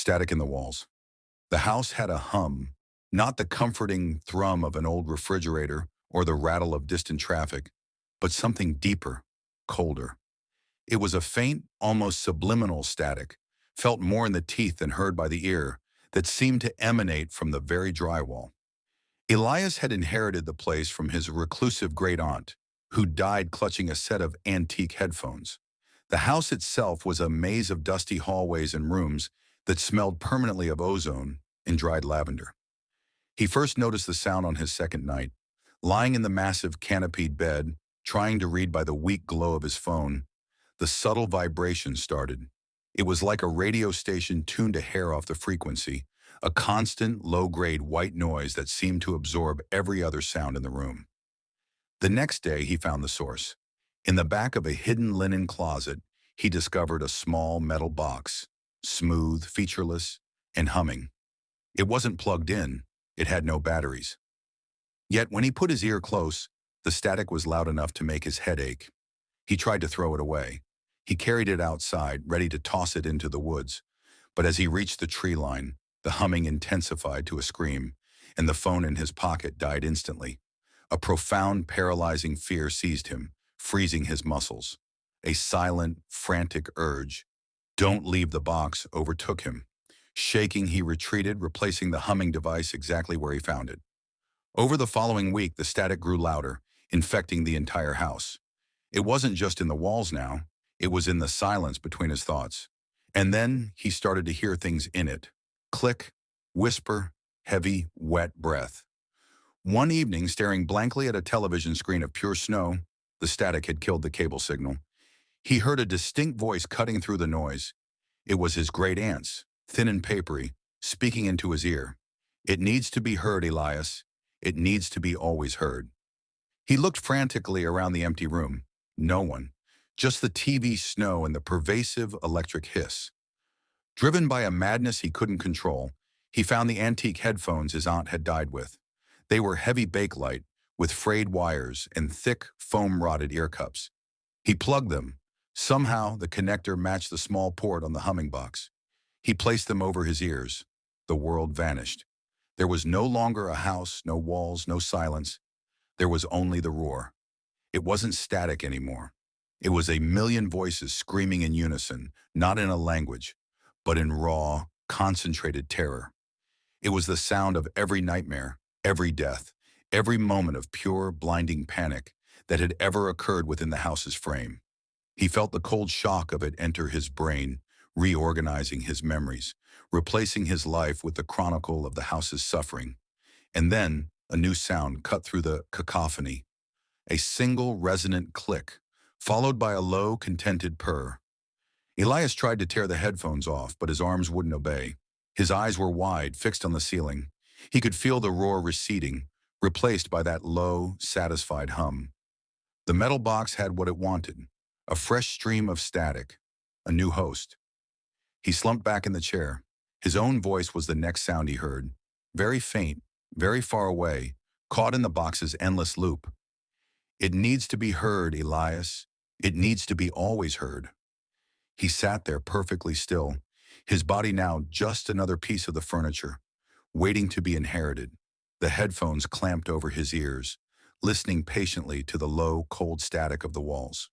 Static in the walls. The house had a hum, not the comforting thrum of an old refrigerator or the rattle of distant traffic, but something deeper, colder. It was a faint, almost subliminal static, felt more in the teeth than heard by the ear, that seemed to emanate from the very drywall. Elias had inherited the place from his reclusive great-aunt, who died clutching a set of antique headphones. The house itself was a maze of dusty hallways and rooms that smelled permanently of ozone and dried lavender. He first noticed the sound on his second night. Lying in the massive canopied bed, trying to read by the weak glow of his phone, the subtle vibration started. It was like a radio station tuned a hair off the frequency, a constant, low-grade white noise that seemed to absorb every other sound in the room. The next day, he found the source. In the back of a hidden linen closet, he discovered a small metal box, smooth, featureless, and humming. It wasn't plugged in. It had no batteries. Yet when he put his ear close, the static was loud enough to make his head ache. He tried to throw it away. He carried it outside, ready to toss it into the woods. But as he reached the tree line, the humming intensified to a scream, and the phone in his pocket died instantly. A profound, paralyzing fear seized him, freezing his muscles. A silent, frantic urge, "Don't leave the box," overtook him. Shaking, he retreated, replacing the humming device exactly where he found it. Over the following week, the static grew louder, infecting the entire house. It wasn't just in the walls now. It was in the silence between his thoughts. And then he started to hear things in it. Click, whisper, heavy, wet breath. One evening, staring blankly at a television screen of pure snow, the static had killed the cable signal. He heard a distinct voice cutting through the noise. It was his great aunt's, thin and papery, speaking into his ear. "It needs to be heard, Elias. It needs to be always heard." He looked frantically around the empty room. No one. Just the TV snow and the pervasive electric hiss. Driven by a madness he couldn't control, he found the antique headphones his aunt had died with. They were heavy bakelite, with frayed wires and thick, foam-rotted ear cups. He plugged them. Somehow, the connector matched the small port on the humming box. He placed them over his ears. The world vanished. There was no longer a house, no walls, no silence. There was only the roar. It wasn't static anymore. It was a million voices screaming in unison, not in a language, but in raw, concentrated terror. It was the sound of every nightmare, every death, every moment of pure, blinding panic that had ever occurred within the house's frame. He felt the cold shock of it enter his brain, reorganizing his memories, replacing his life with the chronicle of the house's suffering. And then a new sound cut through the cacophony. A single resonant click, followed by a low, contented purr. Elias tried to tear the headphones off, but his arms wouldn't obey. His eyes were wide, fixed on the ceiling. He could feel the roar receding, replaced by that low, satisfied hum. The metal box had what it wanted, a fresh stream of static, a new host. He slumped back in the chair. His own voice was the next sound he heard, very faint, very far away, caught in the box's endless loop. "It needs to be heard, Elias. It needs to be always heard." He sat there perfectly still, his body now just another piece of the furniture, waiting to be inherited, the headphones clamped over his ears, listening patiently to the low, cold static of the walls.